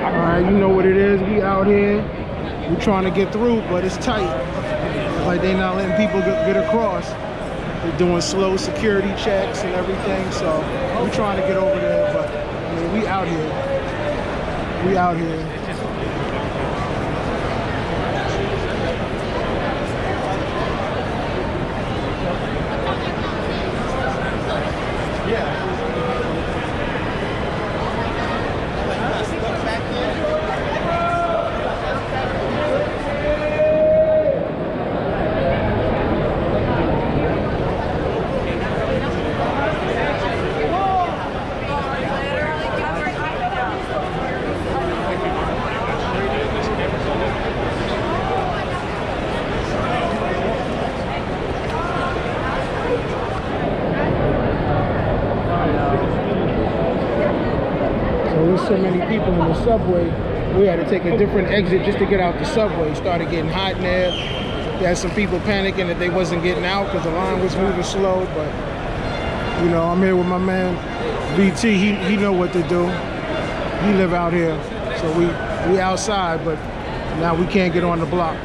Alright, you know what it is. We out here. We trying to get through, but it's tight. Like they not letting people get across. They're doing slow security checks and everything. So we trying to get over there, but I mean, we out here. We out here. So many people in the subway, we had to take a different exit just to get out the subway. It started getting hot in there. There had some people panicking that they wasn't getting out because the line was moving slow, but you know, I'm here with my man BT. He know what to do. He live out here, so we outside, but now we can't get on the block.